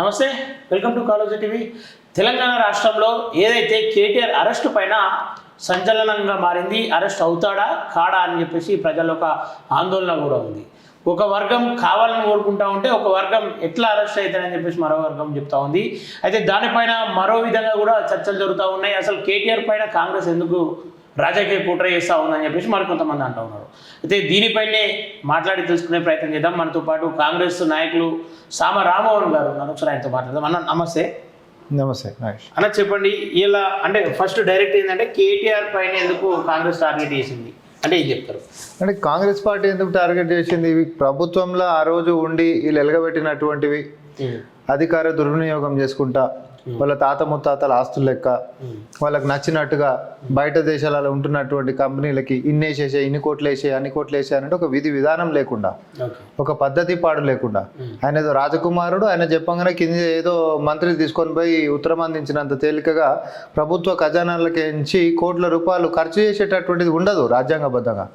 నమస్తే, welcome to college TV. Telangana రాష్ట్రంలో ఏదైతే కేటీఆర్ అరెస్టు పైన సంచలనంగా మారింది, అరెస్ట్ అవుతాడా కాడా అని చెప్పేసి ప్రజల్లో ఒక ఆందోళన కూడా ఉంది. ఒక వర్గం కావాలని కోరుకుంటా ఉంటే ఒక వర్గం ఎట్లా అరెస్ట్ అవుతాడని చెప్పేసి మరో వర్గం చెప్తా ఉంది. అయితే దానిపైన మరో విధంగా కూడా చర్చలు జరుగుతూ ఉన్నాయి. అసలు కేటీఆర్ పైన కాంగ్రెస్ ఎందుకు రాజకీయ కుట్ర చేస్తూ ఉందని చెప్పేసి మరికొంతమంది అంటూ ఉన్నారు. అయితే దీనిపైనే మాట్లాడి తెలుసుకునే ప్రయత్నం చేద్దాం. మనతో పాటు కాంగ్రెస్ నాయకులు సామ రామమోహన్ గారు ఉన్నారు. ఒకసారి ఆయనతో మాట్లాడదాం. అన్న నమస్తే. నమస్తే అన్న చెప్పండి, ఇలా అంటే ఫస్ట్ డైరెక్ట్ ఏంటంటే కేటీఆర్ పైన ఎందుకు కాంగ్రెస్ టార్గెట్ చేసింది అంటే ఏం చెప్తారు? అంటే కాంగ్రెస్ పార్టీ ఎందుకు టార్గెట్ చేసింది? ఇవి ప్రభుత్వంలో ఆ రోజు ఉండి వీళ్ళు ఎలగబెట్టినటువంటివి అధికార దుర్వినియోగం చేసుకుంటా వాళ్ళ తాత ముత్తాతల ఆస్తులు లెక్క వాళ్ళకి నచ్చినట్టుగా బయట దేశాలలో ఉంటున్నటువంటి కంపెనీలకి ఇన్ని కోట్లు వేసే అన్ని కోట్లు వేసే అంటే ఒక విధి విధానం లేకుండా, ఒక పద్ధతి పాడు లేకుండా, ఆయన ఏదో రాజకుమారుడు, ఆయన చెప్పగానే కింద ఏదో మంత్రి తీసుకొని పోయి ఉత్తరం అందించినంత తేలికగా ప్రభుత్వ ఖజానాలకించి కోట్ల రూపాయలు ఖర్చు చేసేటటువంటిది ఉండదు రాజ్యాంగబద్ధంగా.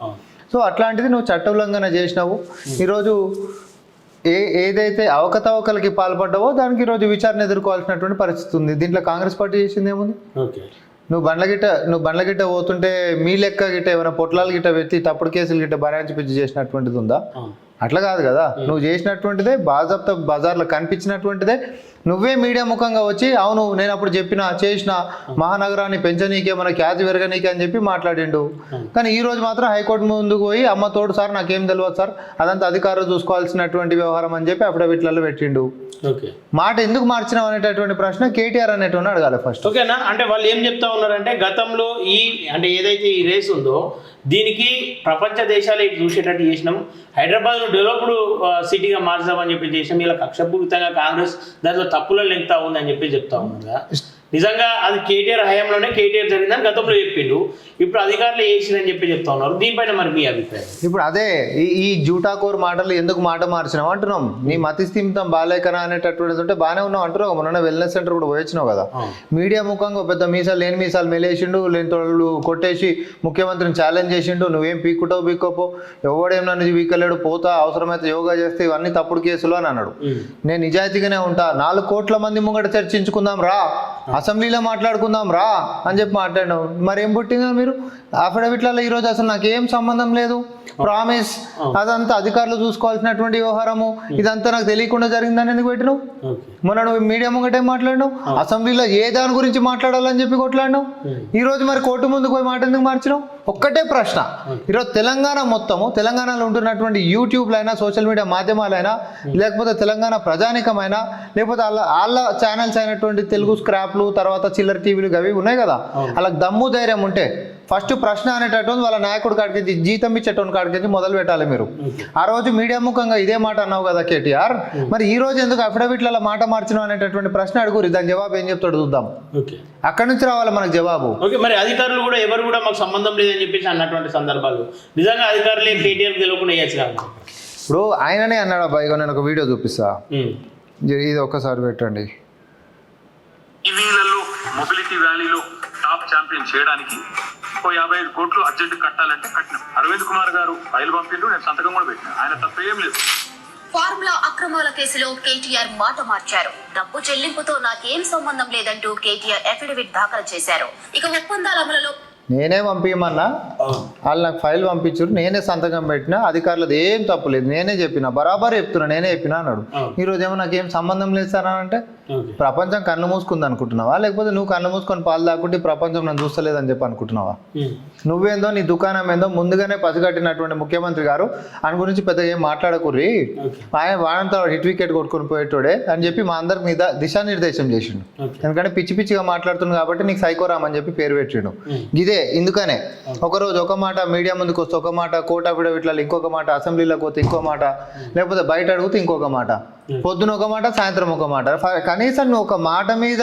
సో అట్లాంటిది నువ్వు చట్ట ఉల్లంఘన చేసినావు. ఈరోజు ఏదైతే అవకతవకలకి పాల్పడ్డావో దానికి ఈరోజు విచారణ ఎదుర్కోవాల్సినటువంటి పరిస్థితి ఉంది. దీంట్లో కాంగ్రెస్ పార్టీ చేసింది ఏముంది? నువ్వు బండ్ల గిట్ట పోతుంటే మీ లెక్క గిట్ట ఏమైనా పొట్లాలు గిట్ట పెట్టి తప్పుడు కేసులు గిట్ట బరాయించి పిచ్చి చేసినటువంటిది ఉందా? అట్లా కాదు కదా. నువ్వు చేసినటువంటిదే బాజాబ్తా బజార్లో కనిపించినటువంటిదే నువ్వే మీడియా ముఖంగా వచ్చి అవును నేను అప్పుడు చేసిన మహానగరాన్ని పెంచనీకే మన ఖ్యాతి పెరగనీకే అని చెప్పి మాట్లాడిండు. కానీ ఈ రోజు మాత్రం హైకోర్టు ముందుకు పోయి అమ్మ తోడు సార్ నాకేం తెలియదు సార్ అదంతా అధికారులు చూసుకోవాల్సినటువంటి వ్యవహారం అని చెప్పి అఫిడవిట్లలో పెట్టిండు. మాట ఎందుకు మార్చినావు అనేటటువంటి ప్రశ్న కేటీఆర్ అనేటువంటి అడగాలి ఫస్ట్. ఓకేనా? అంటే వాళ్ళు ఏం చెప్తా ఉన్నారంటే గతంలో అంటే ఏదైతే ఈ రేస్ ఉందో దీనికి ప్రపంచ దేశాలు చూసేటట్టు చేసినాం, హైదరాబాద్ను డెవలప్డ్ సిటీగా మార్చామని చెప్పి చేసినాం. ఇలా కక్షపూరితంగా కాంగ్రెస్ దాంట్లో తప్పులో లెంగుతా ఉందని చెప్పి చెప్తా ఉన్నాగా, నిజంగా అది కేటీఆర్ హయాంలోనే కేటీఆర్ జరిగిందని గతంలో చెప్పిండు, ఇప్పుడు అధికారులు వేసిందని చెప్పి చెప్తా ఉన్నారు. దీనిపైన మరి మీ అభిప్రాయం? ఇప్పుడు అదే ఈ జూటాకోర్ మాటలు ఎందుకు మాట మార్చినావు అంటున్నాం. నీ మతి స్థిమితం బాలేకనా అనేటటువంటిది ఉంటే బాగానే ఉన్నావు అంటున్నావు. మొన్న వెల్నెస్ సెంటర్ కూడా పోయొచ్చినావు కదా. మీడియా ముఖంగా పెద్ద లేని మీసాలు మెలేసిండు, లేని తోళ్ళు కొట్టేసి ముఖ్యమంత్రిని ఛాలెంజ్ చేసిండు. నువ్వేం పీక్కుటావు పీక్కోపో, ఎవడేం నన్ను వీకలేడు, పోతా అవసరమైతే యోగా చేస్తే ఇవన్నీ తప్పుడు కేసులు అని అన్నాడు. నేను నిజాయితీగానే ఉంటా, 4 కోట్ల మంది ముంగట చర్చించుకుందాం రా, అసెంబ్లీలో మాట్లాడుకుందాం రా అని చెప్పి మాట్లాడినావు. మరి ఏం పుట్టిందా మీరు అఫిడవిట్లలో ఈరోజు అసలు నాకేం సంబంధం లేదు, ప్రామిస్ అదంతా అధికారులు చూసుకోవాల్సినటువంటి వ్యవహారము, ఇదంతా నాకు తెలియకుండా జరిగిందని ఎందుకు పెట్టినావు? మొన్న నువ్వు మీడియా ముంగటే మాట్లాడినావు, అసెంబ్లీలో ఏ దాని గురించి మాట్లాడాలని చెప్పి కొట్లాడినావు. ఈ రోజు మరి కోర్టు ముందుకు పోయి మాట ఎందుకు మార్చినావు? ఒక్కటే ప్రశ్న. ఈరోజు తెలంగాణ మొత్తము, తెలంగాణలో ఉంటున్నటువంటి యూట్యూబ్లైనా సోషల్ మీడియా మాధ్యమాలైనా లేకపోతే తెలంగాణ ప్రజానికమైనా లేకపోతే వాళ్ళ ఛానల్స్ అయినటువంటి తెలుగు స్క్రాప్లు తర్వాత చిల్లర టీవీలు అవి ఉన్నాయి కదా, అలా దమ్ము ధైర్యం ఉంటే ఫస్ట్ ప్రశ్న అనేటటువంటి వాళ్ళ నాయకుడు కాడికి జీతం ఇచ్చేటువంటి కాడికి మొదలు పెట్టాలి మీరు. ఆ రోజు మీడియా ముఖంగా ఇదే మాట అన్నావు కదా కేటీఆర్, మరి ఈ రోజు ఎందుకు అఫిడవిట్లలో మాట మార్చినావు అనేటటువంటి ప్రశ్న అడుగురి, దాని జవాబు ఏం చెప్తాడు చూద్దాం. అక్కడి నుంచి రావాలి మనకు జవాబు. మరి అధికారులు కూడా ఎవరు కూడా మాకు సంబంధం లేదని చెప్పేసి అన్నటువంటి సందర్భాలు నిజంగా అధికారులు కేటీఆర్ తెలియకుండా వేయచ్చు కాదు. ఇప్పుడు ఆయననే అన్నాడు అబ్బాయి, నేను ఒక వీడియో చూపిస్తా, ఇది ఒక్కసారి పెట్టండి. మొబిలిటీ వ్యాలీలో టాప్ ఛాంపియన్ చేయడానికి 55 కోట్లు అర్జెంట్ కట్టాలంటే కట్టినాం. అరవింద్ కుమార్ గారు ఫైల్ పంపిండు, నేను సంతకం కూడా పెట్టినా. ఆయన తప్పేం లేదు. ఫార్ములా అక్రమాల కేసులో కేటీఆర్ మాట మార్చారు. డబ్బు చెల్లింపుతో నాకేం సంబంధం లేదంటూ కేటీఆర్ అఫిడవిట్ దాఖలు చేశారు. ఇక ఒప్పందాల అమలులో నేనే పంపించమన్నా, వాళ్ళు నాకు ఫైల్ పంపించారు, నేనే సంతకం పెట్టినా, అధికారులది ఏం తప్పులేదు, నేనే చెప్పిన బరాబర్ చెప్తున్నా, నేనే చెప్పినా అన్నాడు. ఈరోజు ఏమో నాకేం సంబంధం లేదు సార్ అంటే ప్రపంచం కళ్ళు మూసుకుంది అనుకుంటున్నావా, లేకపోతే నువ్వు కళ్ళు మూసుకొని పాలు దాక్కుంటే ప్రపంచం నన్ను చూస్తలేదని చెప్పి అనుకుంటున్నావా? నువ్వేందో నీ దుకాణం ఏందో ముందుగానే పసిగట్టినటువంటి ముఖ్యమంత్రి గారు ఆయన గురించి పెద్దగా ఏం మాట్లాడకుర్రి, ఆయన వాడంతా హిట్ వికెట్ కొట్టుకొని పోయేటోడే అని చెప్పి మా అందరికి మీద దిశానిర్దేశం చేసిండు. ఎందుకంటే పిచ్చి పిచ్చిగా మాట్లాడుతున్నాడు కాబట్టి నీకు సైకోరామ్ అని చెప్పి పేరు పెట్టిండు. ఇదే ఇందుకనే ఒకరోజు ఒక మాట మీడియా ముందుకు వస్తే ఒక మాట, కోర్టు అఫిడవిట్లలో ఇంకొక మాట, అసెంబ్లీలోకి పోతే ఇంకో మాట, లేకపోతే బయట అడిగితే ఇంకొక మాట, పొద్దున ఒక మాట సాయంత్రం ఒక మాట. కనీసం నువ్వు ఒక మాట మీద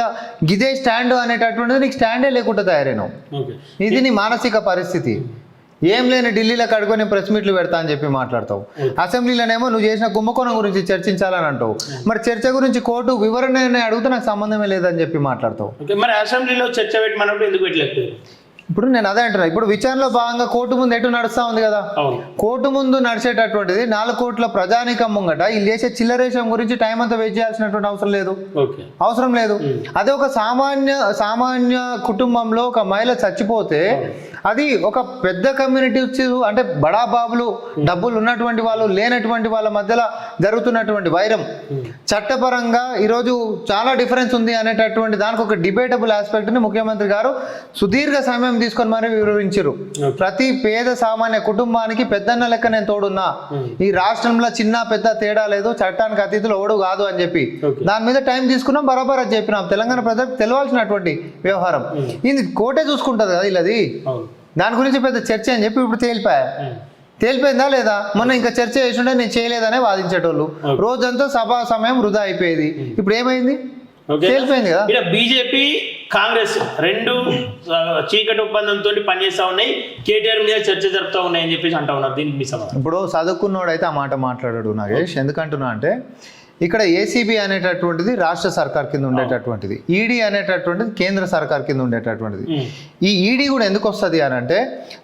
గిదే స్టాండ్ అనేటటువంటిది నీకు స్టాండే లేకుండా తయారైనావు. ఇది నీ మానసిక పరిస్థితి. ఏం లేని ఢిల్లీలో కడుకొని ప్రెస్ మీట్లు పెడతా అని చెప్పి మాట్లాడతావు, అసెంబ్లీలోనేమో నువ్వు చేసిన కుంభకోణం గురించి చర్చించాలని అంటావు. మరి చర్చ గురించి కోర్టు వివరణ అడిగితే నాకు సంబంధమే లేదని చెప్పి మాట్లాడతావు. మరి అసెంబ్లీలో చర్చ పెట్టమన్నప్పుడు ఎందుకు పెట్టలేదు? ఇప్పుడు నేను అదే అంటున్నా, ఇప్పుడు విచారణలో భాగంగా కోర్టు ముందు ఎటు నడుస్తా ఉంది కదా, అవును. కోర్టు ముందు నడిచేటటువంటిది 4 కోట్ల ప్రజానీకం ముంగట వీళ్ళు చేసే చిల్లరేషం గురించి టైం అంతా వెయిట్ చేయాల్సినటువంటి అవసరం లేదు, ఓకే. అవసరం లేదు. అదే ఒక సామాన్య కుటుంబంలో ఒక మహిళ చచ్చిపోతే అది ఒక పెద్ద కమ్యూనిటీ అంటే బడా బాబులు డబ్బులు ఉన్నటువంటి వాళ్ళు లేనటువంటి వాళ్ళ మధ్యలో జరుగుతున్నటువంటి వైరం చట్టపరంగా ఈరోజు చాలా డిఫరెన్స్ ఉంది అనేటటువంటి దానికి ఒక డిబేటబుల్ ఆస్పెక్ట్ ని ముఖ్యమంత్రి గారు సుదీర్ఘ సమయం తీసుకొని మరీ వివరించారు. ప్రతి పేద సామాన్య కుటుంబానికి పెద్దన్న లెక్క నేను తోడున్నా, ఈ రాష్ట్రంలో చిన్న పెద్ద తేడా లేదు, చట్టానికి అతిథులు ఓడు కాదు అని చెప్పి దాని మీద టైం తీసుకున్నాం, బరాబర్ అని చెప్పినాం. తెలంగాణ ప్రజలకు తెలవాల్సినటువంటి వ్యవహారం ఇది కోర్టే చూసుకుంటది కదా ఇలాది, దాని గురించి పెద్ద చర్చ అని చెప్పి ఇప్పుడు తేలిపోయిందా లేదా? మొన్న ఇంకా చర్చ చేసిండే నేను చేయలేదనే వాదించేటోళ్ళు, రోజంతా సభా సమయం వృధా అయిపోయేది. ఇప్పుడు ఏమైంది? తేలిపోయింది కదా. ఇక్కడ బీజేపీ కాంగ్రెస్ రెండు చీకటి ఒప్పందంతో పనిచేస్తా ఉన్నాయి, కేటీఆర్ మీద చర్చ జరుపుతా ఉన్నాయి అని చెప్పేసి అంటా ఉన్నారు. దీనికి మీ సమాధానం? ఇప్పుడు చదువుకున్నోడు అయితే ఆ మాట మాట్లాడాడు నాగేష్. ఎందుకంటున్నా అంటే ఇక్కడ ఏసీబీ అనేటటువంటిది రాష్ట్ర సర్కార్ కింద ఉండేటటువంటిది, ఈడీ అనేటటువంటిది కేంద్ర సర్కార్ కింద ఉండేటటువంటిది. ఈ ఈడీ కూడా ఎందుకు వస్తుంది అని అంటే,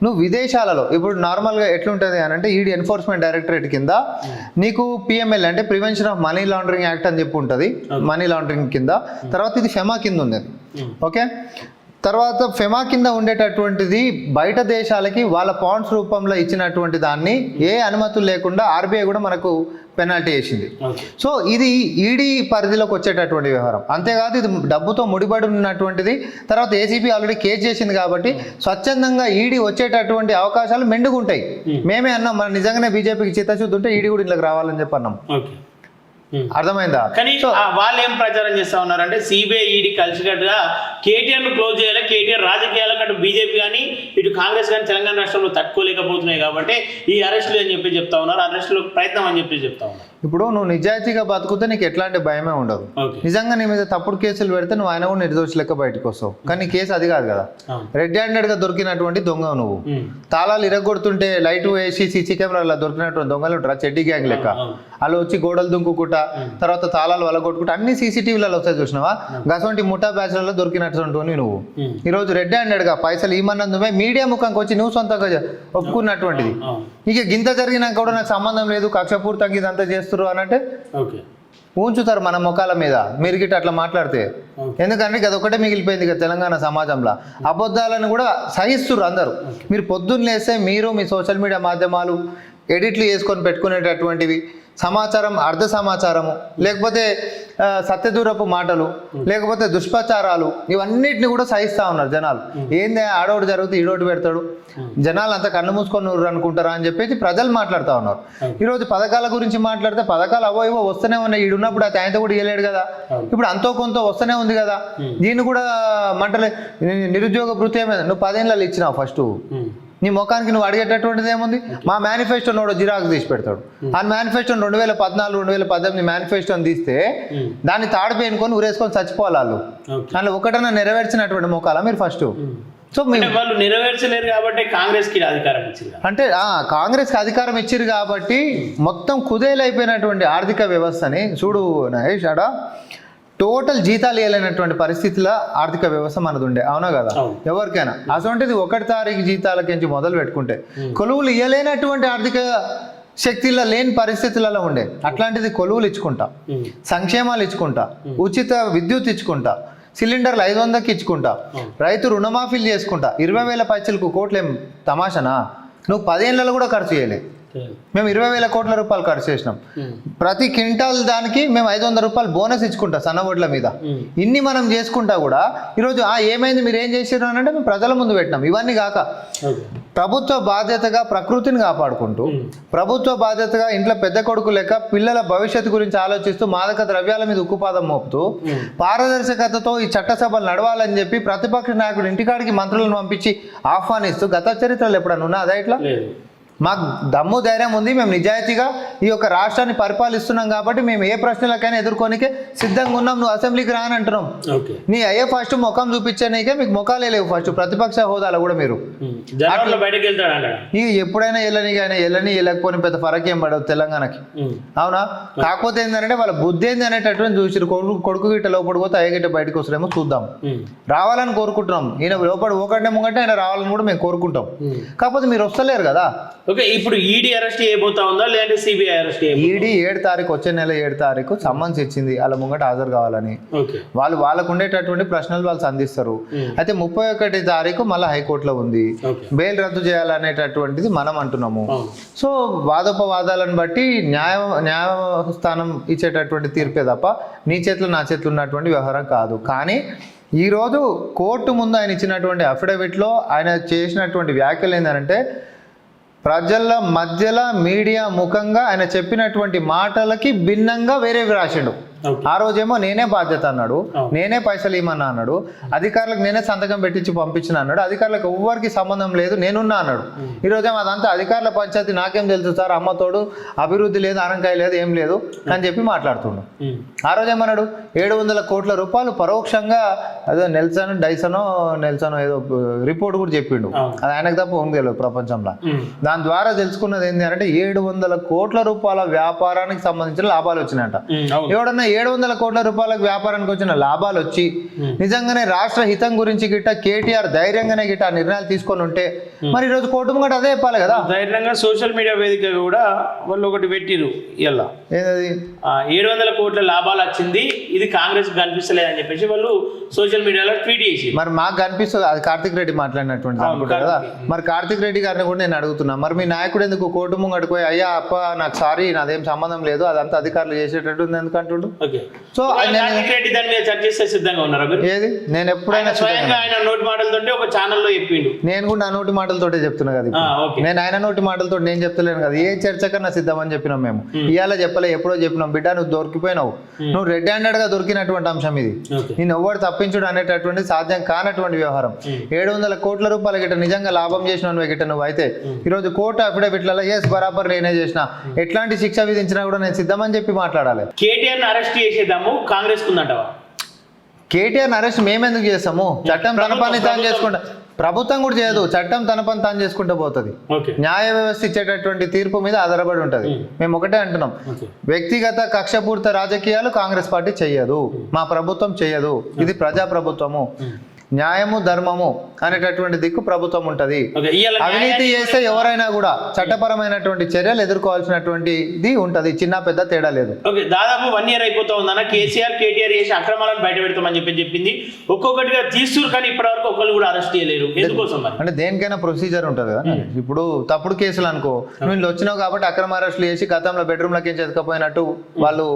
నువ్వు విదేశాలలో ఇప్పుడు నార్మల్గా ఎట్లుంటుంది అని అంటే, ఈడీ ఎన్ఫోర్స్మెంట్ డైరెక్టరేట్ కింద నీకు పిఎంఎల్ అంటే prevention of money laundering act అని చెప్పి ఉంటుంది, మనీ లాండరింగ్ కింద. తర్వాత ఇది ఫెమా కింద ఉండేది, ఓకే. తర్వాత ఫెమా కింద ఉండేటటువంటిది బయట దేశాలకి వాళ్ళ పాండ్స్ రూపంలో ఇచ్చినటువంటి దాన్ని ఏ అనుమతులు లేకుండా ఆర్బీఐ కూడా మనకు పెనాల్టీ వేసింది. సో ఇది ఈడీ పరిధిలోకి వచ్చేటటువంటి వ్యవహారం. అంతేకాదు ఇది డబ్బుతో ముడిపడి ఉన్నటువంటిది. తర్వాత ఏసీబీ ఆల్రెడీ కేసు చేసింది కాబట్టి స్వచ్ఛందంగా ఈడీ వచ్చేటటువంటి అవకాశాలు మెండుగుంటాయి. మేమే అన్నాం, మన నిజంగానే బీజేపీకి చిత్తశుద్ధి ఉంటే ఈడీ కూడా ఇంట్లోకి రావాలని చెప్పి అన్నాం. అర్థమైందా? కానీ వాళ్ళు ఏం ప్రచారం చేస్తా ఉన్నారంటే, సిబిఐ ఈడీ కలిసికట్టుగా కేటీఆర్ ను క్లోజ్ చేయాలి, కేటీఆర్ రాజకీయాలకు అటు బీజేపీ కానీ ఇటు కాంగ్రెస్ కానీ తెలంగాణ రాష్ట్రంలో తట్టుకోలేకపోతున్నాయి కాబట్టి ఈ అరెస్టులు అని చెప్పి చెప్తా ఉన్నారు, అరెస్టులు ప్రయత్నం అని చెప్పి చెప్తా ఉన్నారు. ఇప్పుడు నువ్వు నిజాయితీగా బతుకుతే నీకు ఎట్లాంటి భయమే ఉండదు. నిజంగా నీ మీద తప్పుడు కేసులు పెడితే నువ్వు ఆయన కూడా నిర్దోషి లెక్క బయటకు వస్తావు. కానీ కేసు అది కాదు కదా, రెడ్ హ్యాండెడ్ గా దొరికినటువంటి దొంగ నువ్వు. తాళాలు ఇరగొడుతుంటే లైట్ వేసి సీసీ కెమెరాలో దొరికినటువంటి దొంగలు ఉంటారా, చెడ్డీ గ్యాంగ్ లెక్క. అలా వచ్చి గోడలు దుంకుకుంటా తర్వాత తాళాలు వలగొట్టుకుంటా అన్ని సీసీటీవీలలో వస్తాయి చూసినావా, గసంటి ముఠా బ్యాచ్లలో దొరికినటువంటి నువ్వు ఈరోజు రెడ్ హ్యాండెడ్ గా పైసలు ఈమన్నది నువ్వే మీడియా ముఖంకి వచ్చి నువ్వు సొంతంగా ఒప్పుకున్నటువంటిది. ఇక గింత జరిగినాక కూడా నాకు సంబంధం లేదు, కక్షపూర్తంగా ఇదంతా చేస్తున్నారు అనంటే ఉంచుతారు మన ముఖాల మీద. మీరు గిట్ట అట్లా మాట్లాడితే, ఎందుకంటే అది ఒకటే మిగిలిపోయింది ఇక తెలంగాణ సమాజంలో. అబద్ధాలను కూడా సహిస్తున్నారు అందరూ. మీరు పొద్దున్న లేస్తే మీరు మీ సోషల్ మీడియా మాధ్యమాలు ఎడిట్లు చేసుకొని పెట్టుకునేటటువంటివి సమాచారం, అర్ధ సమాచారము, లేకపోతే సత్యదూరపు మాటలు, లేకపోతే దుష్ప్రచారాలు, ఇవన్నిటిని కూడా సహిస్తూ ఉన్నారు జనాలు. ఏంది ఆడోడు జరిగితే ఈడోటి పెడతాడు, జనాలు అంతా కళ్ళు మూసుకొని అనుకుంటారా అని చెప్పేసి ప్రజలు మాట్లాడుతూ ఉన్నారు. ఈరోజు పథకాల గురించి మాట్లాడితే పథకాలు అవో ఇవో వస్తూనే ఉన్నాయి. ఈడు ఉన్నప్పుడు అది ఆయనతో కూడా ఇవ్వలేడు కదా, ఇప్పుడు అంతో కొంత వస్తూనే ఉంది కదా. దీన్ని కూడా మంటలే నిరుద్యోగ భృతి ఏమైంది, నువ్వు 10 ఏళ్ళు ఇచ్చినావు ఫస్ట్, నీ ముఖానికి నువ్వు అడిగేటటువంటిది ఏముంది? మా మేనిఫెస్టో నోడు జిరాక్స్ తీసి పెడతాడు. ఆ మేనిఫెస్టో 2014, 2018 మేనిఫెస్టోని తీస్తే దాన్ని తాడిపోయినుకొని ఊరేసుకొని చచ్చిపోవాలి వాళ్ళు. దాంట్లో ఒకటన్నా నెరవేర్చినటువంటి ముఖాలా మీరు ఫస్ట్? సో వాళ్ళు నెరవేర్చలేరు కాబట్టి కాంగ్రెస్ కి అధికారం ఇచ్చారు. అంటే కాంగ్రెస్ కి అధికారం ఇచ్చారు కాబట్టి మొత్తం కుదేలైపోయినటువంటి ఆర్థిక వ్యవస్థని చూడు నరేష్, ఆడ టోటల్ జీతాలు ఇవ్వలేనటువంటి పరిస్థితుల ఆర్థిక వ్యవస్థ మనది ఉండే, అవునా కదా? ఎవరికైనా అటువంటిది 1 తారీఖు జీతాలకించి మొదలు పెట్టుకుంటే కొలువులు ఇవ్వలేనటువంటి ఆర్థిక శక్తిలో లేని పరిస్థితులలో ఉండే. అట్లాంటిది కొలువులు ఇచ్చుకుంటా, సంక్షేమాలు ఇచ్చుకుంటా, ఉచిత విద్యుత్ ఇచ్చుకుంటా, సిలిండర్లు 500కి ఇచ్చుకుంటా, రైతు రుణమాఫీలు చేసుకుంటా, 20,000 పైసలకు కోట్లు ఏం తమాషనా? నువ్వు 10 ఏళ్ళలో కూడా ఖర్చు చేయలే. మేము 20,000 కోట్ల రూపాయలు ఖర్చు చేసినాం. ప్రతి క్వింటాల్ దానికి మేము 500 రూపాయలు బోనస్ ఇచ్చుకుంటా సన్నవడ్ల మీద. ఇన్ని మనం చేసుకుంటా కూడా ఈరోజు ఏమైంది మీరు ఏం చేసారు అని అంటే మేము ప్రజల ముందు పెట్టినాం. ఇవన్నీ కాక ప్రభుత్వ బాధ్యతగా ప్రకృతిని కాపాడుకుంటూ, ప్రభుత్వ బాధ్యతగా ఇంట్లో పెద్ద కొడుకు లెక్క పిల్లల భవిష్యత్తు గురించి ఆలోచిస్తూ, మాదక ద్రవ్యాల మీద ఉక్కుపాదం మోపుతూ, పారదర్శకతతో ఈ చట్టసభలు నడవాలని చెప్పి ప్రతిపక్ష నాయకుడు ఇంటికాడికి మంత్రులను పంపించి ఆహ్వానిస్తూ గత చరిత్రలు ఎప్పుడన్నా ఉన్నా అదే ఇట్లా మాకు దమ్ము ధైర్యం ఉంది, మేము నిజాయితీగా ఈ యొక్క రాష్ట్రాన్ని పరిపాలిస్తున్నాం కాబట్టి మేము ఏ ప్రశ్నలకైనా ఎదుర్కొనికే సిద్ధంగా ఉన్నాం. నువ్వు అసెంబ్లీకి రాని అంటున్నాం. ఓకే. నీ అయ్యే ఫస్ట్ ముఖం చూపించానికే మీకు ముఖాలే లేవు ఫస్ట్ ప్రతిపక్ష హోదాలో కూడా మీరు. జనవరిలో బయటకు వెళ్తాడంట. ఇక ఎప్పుడైనా వెళ్ళని కానీ వెళ్ళకపోయిన పెద్ద ఫరక్ ఏం పడదు తెలంగాణకి, అవునా? కాకపోతే ఏంటంటే వాళ్ళ బుద్ధి ఏంది అనేటటువంటి చూసి కొడుకు గిట్ట లోపడి పోతే అయ్య గిట్ట బయటకు వస్తారేమో చూద్దాం. రావాలని కోరుకుంటున్నాం. ఈయన లోపడి ఒకటే ముంగంటే ఆయన రావాలని కూడా మేము కోరుకుంటాం. కాకపోతే మీరు వస్తలేరు కదా. ఓకే, ఇప్పుడు ఈడీ అరెస్ట్ చేయబోతా ఉందా లేదంటే సిబిఐ అరెస్ట్? ఈడీ 7 తారీఖు, వచ్చే నెల 7 తారీఖు సమ్మన్స్ ఇచ్చింది వాళ్ళ ముంగట హాజరు కావాలని. వాళ్ళకు ఉండేటటువంటి ప్రశ్నలు వాళ్ళు సంధిస్తారు. అయితే 31 తారీఖు మళ్ళీ హైకోర్టులో ఉంది, బెయిల్ రద్దు చేయాలనేటటువంటిది మనం అంటున్నాము. సో వాదోపవాదాలను బట్టి న్యాయస్థానం ఇచ్చేటటువంటి తీర్పే తప్ప నీ చేతిలో నా చేతిలో ఉన్నటువంటి వ్యవహారం కాదు. కానీ ఈరోజు కోర్టు ముందు ఆయన ఇచ్చినటువంటి అఫిడవిట్లో ఆయన చేసినటువంటి వ్యాఖ్యలు ఏంటంటే ప్రజల మధ్యలో మీడియా ముఖంగా ఆయన చెప్పినటువంటి మాటలకి భిన్నంగా వేరేవి రాసిండు. ఆ రోజేమో నేనే బాధ్యత అన్నాడు, నేనే పైసలు ఇవ్వమన్నా అన్నాడు, అధికారులకు నేనే సంతకం పెట్టించి పంపించిన అన్నాడు, అధికారులకు ఎవ్వరికి సంబంధం లేదు నేనున్నా అన్నాడు. ఈరోజేమో అదంతా అధికారుల పంచాయతీ, నాకేం తెలుసు సార్, అమ్మతోడు అభివృద్ధి లేదు, ఆనంకాయ లేదు, ఏం లేదు అని చెప్పి మాట్లాడుతుండు. ఆ రోజేమన్నాడు 700 కోట్ల రూపాయలు పరోక్షంగా అదే నెల్సనో ఏదో రిపోర్ట్ కూడా చెప్పిండు. అది ఆయనకు తప్ప ఉంది తెలియదు ప్రపంచంలో. దాని ద్వారా తెలుసుకున్నది ఏంటి అంటే 700 కోట్ల రూపాయల వ్యాపారానికి సంబంధించిన లాభాలు వచ్చినాయంట. ఎవడన్నా 700 కోట్ల రూపాయలకు వ్యాపారానికి వచ్చిన లాభాలు వచ్చి నిజంగానే రాష్ట్ర హితం గురించి గిట్ట కేటీఆర్ ధైర్యంగానే గిట్ట నిర్ణయాలు తీసుకొని ఉంటే మరి ఈరోజు కోర్టు ముంగట అదే చెప్పాలి కదా. ధైర్యంగా సోషల్ మీడియా వేదిక కూడా వాళ్ళు ఒకటి పెట్టిరు, ఇలా ఏదది 700 కోట్ల లాభాలు వచ్చింది, ఇది కాంగ్రెస్ కనిపిస్తలేదు అని చెప్పేసి వాళ్ళు సోషల్ మీడియాలో ట్వీట్ చేసి. మరి మాకు కనిపిస్తుంది, అది కార్తిక్ రెడ్డి మాట్లాడినటువంటి అనుకుంటా కదా. మరి కార్తిక్ రెడ్డి గారిని కూడా నేను అడుగుతున్నా, మరి మీ నాయకుడు ఎందుకు కోర్టు ముంగడికి పోయి అయ్యా అప్ప నాకు సారీ నాదేం సంబంధం లేదు, అదంతా అధికారులు చేసేటట్టు ఎందుకు అంటుండు? సో ఏది నేను ఎప్పుడైనా ఆయన నోటి మాటలతో ఒక ఛానల్లో చెప్పిండు, నేను కూడా నా నోటి మాటలతోటే చెప్తున్నా కదా. నేను ఆయన నోటి మాటలతో నేను చెప్తలేను కదా. ఏ చర్చకన్నా సిద్ధమని చెప్పినాం మేము. ఇవాళ చెప్పలే, ఎప్పుడో చెప్పినాం. బిడ్డ నువ్వు దొరికిపోయినావు, నువ్వు రెడ్ హ్యాండెడ్ గా దొరికినటువంటి అంశం ఇది. నేను ఎవరు తప్పించుడు అనేటటువంటి సాధ్యం కానటువంటి వ్యవహారం. 700 కోట్ల రూపాయల గిట్ట నిజంగా లాభం చేసిన గిట్ట నువ్వు అయితే ఈరోజు కోర్టు అఫిడవిట్లలో ఎస్ బరాబర్ నేనే చేసిన, ఎట్లాంటి శిక్ష విధించినా కూడా నేను సిద్ధమని చెప్పి మాట్లాడాలి. కేటీఆర్ అరెస్ట్ చేసేద్దాము కాంగ్రెస్ కుందంటావా? కేటీఆర్ అరెస్ట్ మేమెందుకు చేస్తాము? చట్టం తన పని తాను చేసుకుంటా, ప్రభుత్వం కూడా చేయదు, చట్టం తన పని తాను చేసుకుంటూ పోతుంది. న్యాయ వ్యవస్థ ఇచ్చేటటువంటి తీర్పు మీద ఆధారపడి ఉంటుంది. మేము ఒకటే అంటున్నాం, వ్యక్తిగత కక్షపూరిత రాజకీయాలు కాంగ్రెస్ పార్టీ చెయ్యదు, మా ప్రభుత్వం చెయ్యదు. ఇది ప్రజా ప్రభుత్వము, న్యాయము ధర్మము అనేటటువంటి దిక్కు ప్రభుత్వం ఉంటది. అవినీతి చేస్తే ఎవరైనా కూడా చట్టపరమైనటువంటి చర్యలు ఎదుర్కోవాల్సినటువంటిది ఉంటది, చిన్న పెద్ద తేడా లేదు. దాదాపు 1 year అయిపోతా ఉందన్న. కేటీఆర్ చేసి అక్రమాలను బయట పెడతామని చెప్పింది, ఒక్కొక్కటిగా తీస్తున్నారు కానీ ఇప్పటివరకు ఒక్కరు కూడా అరెస్ట్ చేయలేరు. ఎందుకోసం? అంటే దేనికైనా ప్రొసీజర్ ఉంటుంది కదా. ఇప్పుడు తప్పుడు కేసులు అనుకో, నువ్వు వచ్చినావు కాబట్టి అక్రమ అరెస్టులు చేసి గతంలో బెడ్రూమ్లకి ఎత్తుకపోయినట్టు వాళ్ళు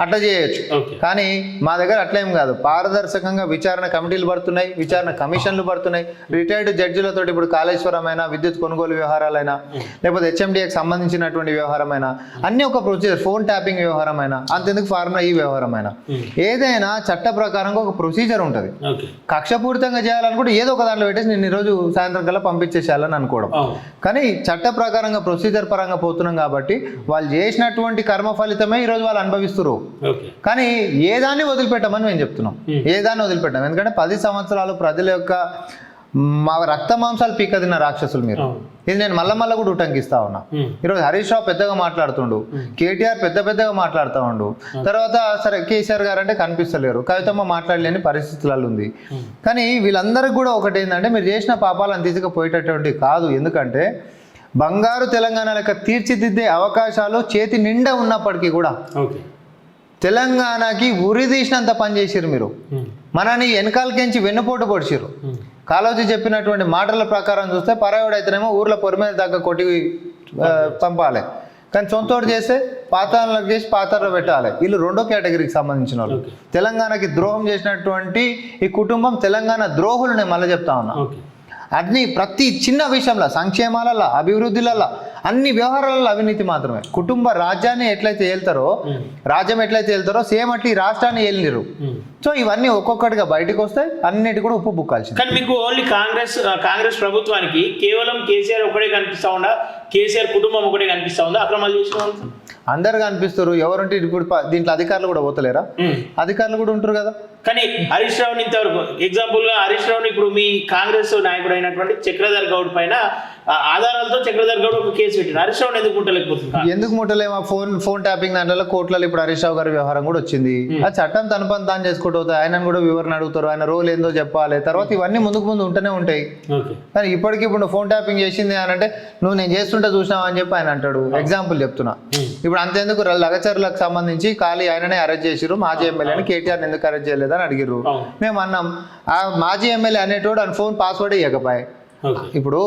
అట్లా చేయొచ్చు. కానీ మా దగ్గర అట్లేం కాదు. పారదర్శకంగా విచారణ కమిటీలు పడుతున్నాయి, విచారణ కమిషన్లు పడుతున్నాయి, రిటైర్డ్ జడ్జిలతో ఇప్పుడు కాళేశ్వరమైనా, విద్యుత్ కొనుగోలు వ్యవహారాలైనా, లేకపోతే హెచ్ఎండిఏకి సంబంధించినటువంటి వ్యవహారమైనా అన్ని ఒక ప్రొసీజర్, ఫోన్ ట్యాపింగ్ వ్యవహారమైనా, అంతెందుకు ఫార్ములా ఈ వ్యవహారమైనా, ఏదైనా చట్ట ప్రకారంగా ఒక ప్రొసీజర్ ఉంటుంది. కక్షపూరితంగా చేయాలనుకుంటే ఏదో ఒక దాంట్లో పెట్టేసి నేను ఈరోజు సాయంత్రం కల్లా పంపించేసేయాలని అనుకోవడం. కానీ చట్ట ప్రకారంగా ప్రొసీజర్ పరంగా పోతున్నాం కాబట్టి వాళ్ళు చేసినటువంటి కర్మ ఫలితమే ఈరోజు వాళ్ళు అనుభవిస్తున్నారు. కానీ ఏ దాన్ని వదిలిపెట్టమని మేము చెప్తున్నాం, ఏ దాన్ని వదిలిపెట్టాం. ఎందుకంటే 10 సంవత్సరాలు ప్రజల యొక్క మా రక్త మాంసాలు పీకదిన్న రాక్షసులు మీరు. ఇది నేను మళ్ళా కూడా ఉటంకిస్తా ఉన్నా. ఈరోజు హరీష్ రావు పెద్దగా మాట్లాడుతుండు, కేటీఆర్ పెద్దగా మాట్లాడుతూ ఉండు, తర్వాత సరే కేసీఆర్ గారు అంటే కనిపిస్తలేరు, కవితమ్మ మాట్లాడలేని పరిస్థితులలో ఉంది. కానీ వీళ్ళందరికీ కూడా ఒకటి ఏంటంటే మీరు చేసిన పాపాలను తీసుకుపోయేటటువంటి కాదు. ఎందుకంటే బంగారు తెలంగాణ లెక్క తీర్చిదిద్దే అవకాశాలు చేతి నిండా ఉన్నప్పటికీ కూడా తెలంగాణకి ఉరి తీసినంత పని చేసిరు మీరు. మనని వెనకాలకించి వెన్నుపోటు పొడిచిరు. కాళోజీ చెప్పినటువంటి మాటల ప్రకారం చూస్తే పరాయుడైతేనేమో ఊర్లో పొరి మీద దగ్గర కొట్టి పంపాలి, కానీ సొంతోడు చేస్తే పాతాలకు చేసి పాతాల్లో పెట్టాలి. వీళ్ళు 2వ కేటగిరీకి సంబంధించిన వాళ్ళు. తెలంగాణకి ద్రోహం చేసినటువంటి ఈ కుటుంబం తెలంగాణ ద్రోహులు నేను మళ్ళీ చెప్తా ఉన్నా. అన్ని ప్రతి చిన్న విషయంలో, సంక్షేమాలలో, అభివృద్ధిలలో, అన్ని వ్యవహారాలలో అవినీతి మాత్రమే. కుటుంబ రాజ్యాన్ని ఎట్లయితే ఏళ్తారో, రాజ్యం ఎట్లయితే ఏళ్తారో సేమ్ అట్లా ఈ రాష్ట్రాన్ని ఏలినిరు. సో ఇవన్నీ ఒక్కొక్కటిగా బయటకు వస్తాయి, అన్నిటి కూడా ఉప్పు బుక్కాల్సింది. కానీ మీకు ఓన్లీ కాంగ్రెస్ ప్రభుత్వానికి కేవలం కేసీఆర్ ఒకటే కనిపిస్తా ఉందా, కేసీఆర్ కుటుంబం ఒకటే కనిపిస్తా ఉందా అక్రమాలు చేసిన వాళ్ళు? అందరు కనిపిస్తారు. ఎవరంటే ఇప్పుడు దీంట్లో అధికారులు కూడా పోతలేరా? అధికారులు కూడా ఉంటారు కదా. కానీ హరీష్ రావుని ఇంతవరకు ఎగ్జాంపుల్ గా హరీష్ రావుని ఇప్పుడు మీ కాంగ్రెస్ నాయకుడు అయినటువంటి చక్రధర్ గౌడ్ పైన ఆధారాలతో చక్రధర్ గౌడ్ ఒక కేసు పెట్టిన హరీష్ రావుని ఎందుకు ముట్టలేకపోతుంది? ఎందుకు ముట్టలేమా? ఫోన్ ట్యాపింగ్ దాంట్లో కోర్టులలో ఇప్పుడు హరీష్ రావు గారి వ్యవహారం కూడా వచ్చింది. ఆ చట్టం తన పని తాను చేసుకుంటూ అవుతాయి. ఆయనను కూడా వివరణ అడుగుతారు, ఆయన రోల్ ఏందో చెప్పాలి. తర్వాత ఇవన్నీ ముందు ఉంటూనే ఉంటాయి. కానీ ఇప్పటికిప్పుడు ఫోన్ ట్యాపింగ్ చేసింది అని అంటే నువ్వు నేను చేస్తుంటే చూసినావు అని చెప్పి ఆయన అంటాడు. ఎగ్జాంపుల్ చెప్తున్నా. ఇప్పుడు అంతేందుకు లగచర్లకు సంబంధించి ఖాళీ ఆయననే అరెస్ట్ చేసిరు. మాజీ ఎమ్మెల్యేని కేటీఆర్ ఎందుకు అరెస్ట్ చేయలేదని అడిగిర్రు. మేము అన్నాం ఆ మాజీ ఎమ్మెల్యే అనేటోడు ఆయన ఫోన్ పాస్వర్డ్ ఇవ్వకపోయి. ఇప్పుడు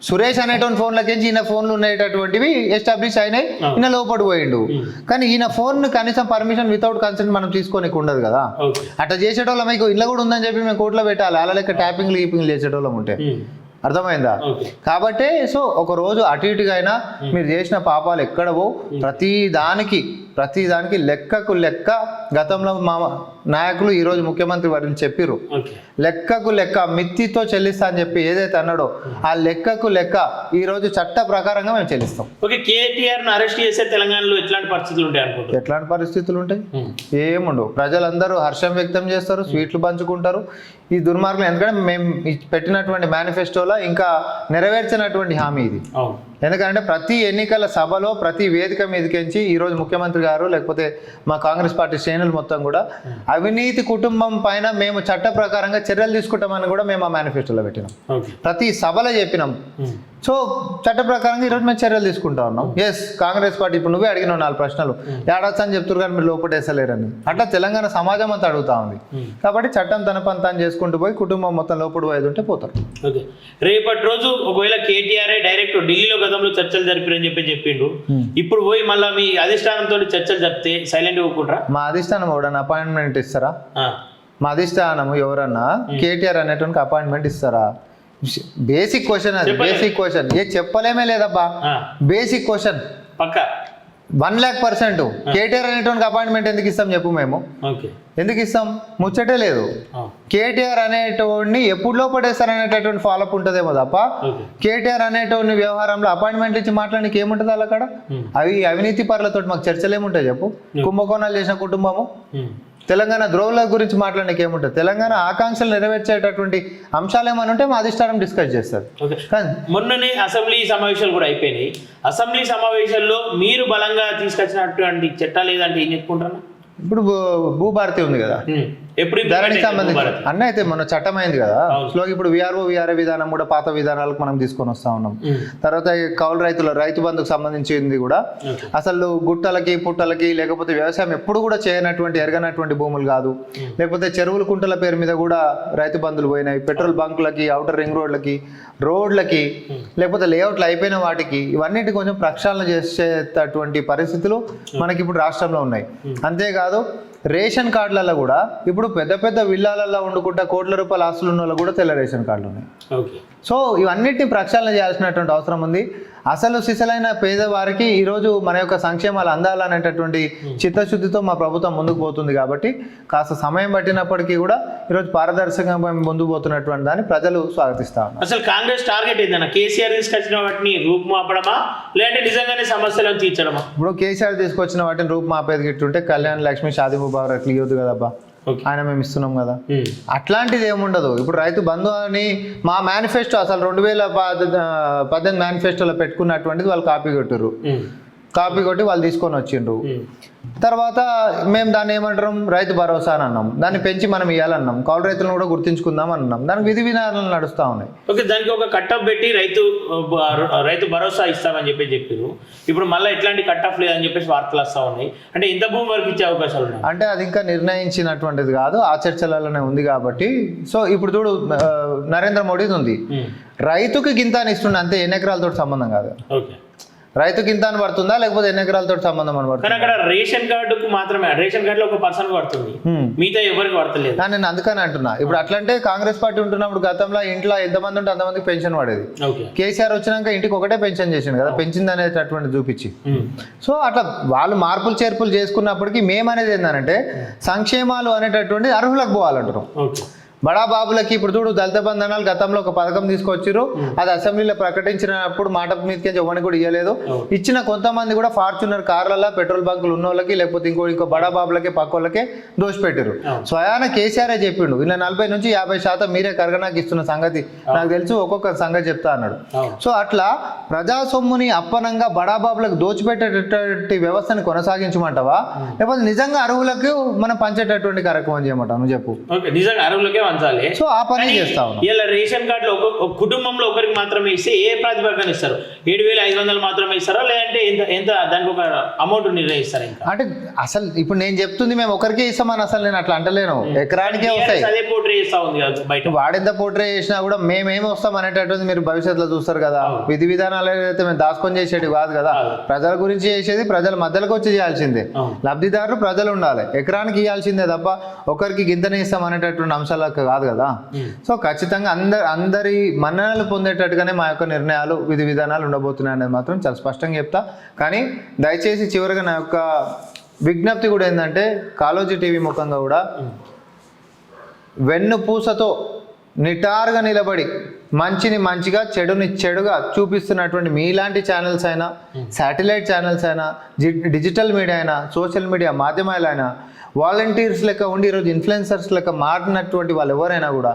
సురేష్ అనేటువంటి ఫోన్లకి ఈయన ఫోన్లు ఉండేటటువంటివి ఎస్టాబ్లిష్ అయినాయి, ఈయన లోపడి పోయిండు. కానీ ఈయన ఫోన్ కనీసం పర్మిషన్ వితౌట్ కన్సెంట్ మనం తీసుకోనికి ఉండదు కదా. అట్లా చేసేటోళ్ళం మీకు ఇళ్ళ కూడా ఉందని చెప్పి మేము కోర్టులో పెట్టాలి. అలా లెక్క ట్యాపింగ్లు గీపింగ్లు చేసేటోళ్ళం ఉంటే అర్థమైందా? కాబట్టి సో ఒక రోజు అటు ఇటుగా అయినా మీరు చేసిన పాపాలు ఎక్కడ పో, ప్రతి దానికి లెక్కకు లెక్క. గతంలో మా నాయకులు ఈరోజు ముఖ్యమంత్రి వారిని చెప్పిర్రు, లెక్కకు లెక్క మిత్తితో చెల్లిస్తా అని చెప్పి ఏదైతే అన్నాడో ఆ లెక్కకు లెక్క ఈ రోజు చట్ట ప్రకారంగా మేము చెల్లిస్తాం. ఓకే, కేటీఆర్ ను అరెస్ట్ చేసే తెలంగాణలో ఎట్లాంటి పరిస్థితులు ఉంటాయి అనుకుంటారు? ఎట్లాంటి పరిస్థితులు ఉంటాయి? ఏముండవు. ప్రజలందరూ హర్షం వ్యక్తం చేస్తారు, స్వీట్లు పంచుకుంటారు. ఈ దుర్మార్గం ఎందుకంటే మేము పెట్టినటువంటి మేనిఫెస్టోలో ఇంకా నెరవేర్చినటువంటి హామీ ఇది. ఎందుకంటే ప్రతి ఎన్నికల సభలో ప్రతి వేదిక మీదకించి ఈరోజు ముఖ్యమంత్రి గారు లేకపోతే మా కాంగ్రెస్ పార్టీ శ్రేణులు మొత్తం కూడా అవినీతి కుటుంబం పైన మేము చట్ట ప్రకారంగా చర్యలు తీసుకుంటామని కూడా మేము ఆ మేనిఫెస్టోలో పెట్టినాం. ప్రతి సభలో చెప్పినాం. సో చట్ట ప్రకారంగా ఈరోజు మేము చర్యలు తీసుకుంటా ఉన్నాం. ఎస్, కాంగ్రెస్ పార్టీ ఇప్పుడు నువ్వే అడిగినావు 4 ప్రశ్నలు ఏడాది అని చెప్తున్నారు కానీ మీరు లోపటేసలేరని. అట్లా తెలంగాణ సమాజం అంతా అడుగుతా ఉంది. కాబట్టి చట్టం తన పని తాను చేసుకుంటూ పోయి కుటుంబం మొత్తం లోపడి పోయేది ఉంటే పోతారు. ఓకే, రేపటి రోజు ఒకవేళ కేటీఆర్ డైరెక్ట్ ఢిల్లీలో గతంలో చర్చలు జరిపిరని చెప్పిండు, ఇప్పుడు పోయి మళ్ళీ మీ అధిష్టానంతో చర్చలు జరిపితే సైలెంట్ ఊరుకుంటారా? మా అధిష్టానం ఎవడన్నా అపాయింట్మెంట్ ఇస్తారా? మా అధిష్టానం ఎవరన్నా కేటీఆర్ అనేటువంటి అపాయింట్మెంట్ ఇస్తారా? బేసిక్ క్వశ్చన్ అది. బేసిక్ క్వశ్చన్ ఏ చెప్పలేమే లేదబ్బా. బేసిక్ క్వశ్చన్ పక్క 1,00,000% కేటీఆర్ అనేటువంటి అపాయింట్మెంట్ ఎందుకు ఇస్తాం చెప్పు? మేము ఎందుకు ఇస్తాం? ముచ్చటే లేదు. కేటీఆర్ అనేటోడిని ఎప్పుడు లోపడేస్తారు అనేటటువంటి ఫాలోఅప్ ఉంటుందేమో తప్ప కేటీఆర్ అనేటోడిని వ్యవహారంలో అపాయింట్మెంట్ ఇచ్చి మాట్లాడడానికి ఏముంటుంది అలా అక్కడ? అవినీతి పరులతో మాకు చర్చలు ఏముంటాయి చెప్పు? కుంభకోణాలు చేసిన కుటుంబము, తెలంగాణ ద్రోవుల గురించి మాట్లాడడానికి ఏముంటుంది? తెలంగాణ ఆకాంక్షలు నెరవేర్చేటటువంటి అంశాలు ఏమైనా ఉంటే మా అధిష్టానం డిస్కస్ చేస్తారు. మొన్ననే అసెంబ్లీ సమావేశాలు కూడా అయిపోయినాయి. అసెంబ్లీ సమావేశాల్లో మీరు బలంగా తీసుకొచ్చినటువంటి చట్టాలు ఏదంటే ఏం చెప్పుకుంటారా? ఇప్పుడు భూభారతి ఉంది కదా, ధరణికి సంబంధించి అన్న అయితే మన చట్టం అయింది కదా. స్లోగా ఇప్పుడు విఆర్ఏ విధానం కూడా పాత విధానాలకు మనం తీసుకొని వస్తా ఉన్నాం. తర్వాత కౌలు రైతు బంధుకు సంబంధించింది కూడా అసలు గుట్టలకి పుట్టలకి లేకపోతే వ్యవసాయం ఎప్పుడు కూడా చేయనటువంటి ఎరగనటువంటి భూములు కాదు. లేకపోతే చెరువుల కుంటల పేరు మీద కూడా రైతు బంధులు పోయినాయి. పెట్రోల్ బంకులకి, ఔటర్ రింగ్ రోడ్లకి లేకపోతే లేఅవుట్లు అయిపోయిన వాటికి ఇవన్నిటి కొంచెం ప్రక్షాళన చేసేటటువంటి పరిస్థితులు మనకి ఇప్పుడు రాష్ట్రంలో ఉన్నాయి. అంతేకాదు రేషన్ కార్డులలో కూడా ఇప్పుడు పెద్ద విల్లాలలో వండుకుంటా కోట్ల రూపాయల ఆస్తులు ఉన్న వాళ్ళకు కూడా తెల్ల రేషన్ కార్డులు ఉన్నాయి. సో ఇవన్నిటిని ప్రక్షాళన చేయాల్సినటువంటి అవసరం ఉంది. అసలు సిసలైన పేదవారికి ఈరోజు మన యొక్క సంక్షేమాలు అందాలనేటటువంటి చిత్తశుద్ధితో మా ప్రభుత్వం ముందుకు పోతుంది. కాబట్టి కాస్త సమయం పట్టినప్పటికీ కూడా ఈరోజు పారదర్శకంగా ముందుకు పోతున్నటువంటి దాన్ని ప్రజలు స్వాగతిస్తా ఉన్నారు. అసలు కాంగ్రెస్ టార్గెట్ ఏంటన్నా? కేసీఆర్ తీసుకొచ్చిన వాటిని రూపుమాపడమా లేదంటే నిజంగానే సమస్యలను తీర్చడమా? ఇప్పుడు కేసీఆర్ తీసుకొచ్చిన వాటిని రూపుమాపేది గిట్టుంటే కళ్యాణ్ లక్ష్మి షాదీ ముబారక్ అట్లా ఇవ్వద్దు కదబ్బా. ఆయన మేము ఇస్తున్నాం కదా, అట్లాంటిది ఏముండదు. ఇప్పుడు రైతు బంధు అని మా మేనిఫెస్టో అసలు 2018 మేనిఫెస్టోలో పెట్టుకున్నటువంటిది వాళ్ళు కాపీ కొట్టి వాళ్ళు తీసుకొని వచ్చిండ్రు. తర్వాత మేము దాన్ని ఏమంటాం, రైతు భరోసా అని అన్నాం. దాన్ని పెంచి మనం ఇవ్వాలన్నాం. కౌలు రైతులను కూడా గుర్తించుకుందాం అన్నాం. దానికి విధి విధానాలు నడుస్తూ ఉన్నాయి. ఓకే, దానికి ఒక కట్టప్ పెట్టి రైతు భరోసా ఇస్తామని చెప్పారు. ఇప్పుడు మళ్ళీ ఎట్లాంటి కట్టప్ లేదని చెప్పేసి వార్తలు వస్తూ ఉన్నాయి. అంటే ఇంత భూమి వరకు ఇచ్చే అవకాశాలు ఉన్నాయి. అంటే అది ఇంకా నిర్ణయించినటువంటిది కాదు, ఆ చర్చలలోనే ఉంది. కాబట్టి సో ఇప్పుడు చూడు, నరేంద్ర మోడీది ఉంది, రైతుకి గింత అని ఇస్తుండే అంతే, ఎన్ని ఎకరాలతో సంబంధం కాదు. ఓకే, రైతుకి ఇంత అని పడుతుందా లేకపోతే ఎన్ని ఎకరాలతో సంబంధం అని కానీ పడుతుందా? అక్కడ రేషన్ కార్డుకు మాత్రమే, రేషన్ కార్డులో ఒక పర్సన్ పడుతుంది, మిగతా ఎవరికి పడతలేదు. నేను అందుకని అంటున్నా. ఇప్పుడు అట్లంటే కాంగ్రెస్ పార్టీ ఉంటున్నప్పుడు గతంలో ఇంట్లో ఎంతమంది ఉంటే అంతమందికి పెన్షన్ పడేది. ఓకే. కేసీఆర్ వచ్చినాక ఇంటికి ఒకటే పెన్షన్ చేసిండు కదా, పెంచింది అనేటటువంటి చూపించి. సో అట్లా వాళ్ళు మార్పులు చేర్పులు చేసుకున్నప్పటికీ మేము అనేది ఏంటంటే సంక్షేమాలు అనేటటువంటి అర్హులకు పోవాలంటారు. ఓకే. బడా బాబులకి ఇప్పుడు చూడు దళిత బంధనాలు గతంలో ఒక పథకం తీసుకొచ్చిర్రు, అది అసెంబ్లీలో ప్రకటించినప్పుడు మాట మీదకి ఎవరిని కూడా ఇవ్వలేదు. ఇచ్చిన కొంతమంది కూడా ఫార్చునర్ కార్లలో పెట్రోల్ బంకులు ఉన్న వాళ్ళకి లేకపోతే ఇంకో బడా బాబులకి పక్క వాళ్ళకే దోషపెట్టారు. స్వయాన కేసీఆర్ చెప్పిండు ఇలా 40 నుంచి 50% మీరే కరగనాకి ఇస్తున్న సంగతి నాకు తెలుసు, ఒక్కొక్క సంగతి చెప్తా అన్నాడు. సో అట్లా ప్రజా సొమ్ముని అప్పనంగా బడా బాబులకు దోచిపెట్టేటటువంటి వ్యవస్థని కొనసాగించమంటావా లేకపోతే నిజంగా అర్హులకు మనం పంచేటటువంటి కార్యక్రమం చేయమంటావు? నువ్వు చెప్పు. నిజంగా అర్హులకే పంచాలి. సో ఆ పని చేస్తా ఉన్నాం. ఇలా రేషన్ కార్డులో ఒక కుటుంబంలో ఒకరికి మాత్రమే ఇస్తే ఏ ప్రాతిపదికన ఇస్తారు? 7,500 మాత్రమే ఇస్తారా లేదంటే ఎంత దానికి ఒక అమౌంట్ నిర్ణయిస్తారు? ఇంకా అంటే అసలు ఇప్పుడు నేను చెప్తుంది మేము ఒకరికే ఇస్తామని అసలు నేను అట్లా అంటలేను. ఎకరానికే వస్తాయి. అదే పోట్రే చేస్తా ఉంది కదా బయట. వాడెంత పోట్రే చేసినా కూడా మేమేమి వస్తాం అనేటటువంటి మీరు భవిష్యత్తులో చూస్తారు కదా. విధి విధానాలు అయితే మేము దాచుకొని చేసేది కాదు కదా. ప్రజల గురించి చేసేది ప్రజల మధ్యలోకి వచ్చి చేయాల్సిందే. లబ్ధిదారులు ప్రజలు ఉండాలి, ఎకరానికి ఇవ్వాల్సిందే తప్ప ఒకరికి గింతనే ఇస్తాం అనేటటువంటి అంశాలకు కాదు కదా. సో ఖచ్చితంగా అందరి మన్ననలు పొందేటట్టుగానే మా యొక్క నిర్ణయాలు విధి విధానాలు ఉండబోతున్నాయి అనేది మాత్రం చాలా స్పష్టంగా చెప్తా. కానీ దయచేసి చివరిగా నా యొక్క విజ్ఞప్తి కూడా ఏంటంటే కాళోజీ టీవీ ముఖంగా కూడా వెన్నుపూసతో నిటారుగా నిలబడి మంచిని మంచిగా చెడుని చెడుగా చూపిస్తున్నటువంటి మీలాంటి ఛానల్స్ అయినా శాటిలైట్ ఛానల్స్ అయినా డిజిటల్ మీడియా అయినా సోషల్ మీడియా మాధ్యమాలైనా వాలంటీర్స్ లెక్క ఉండి ఈరోజు ఇన్ఫ్లుయెన్సర్స్ లెక్క మారినటువంటి వాళ్ళు ఎవరైనా కూడా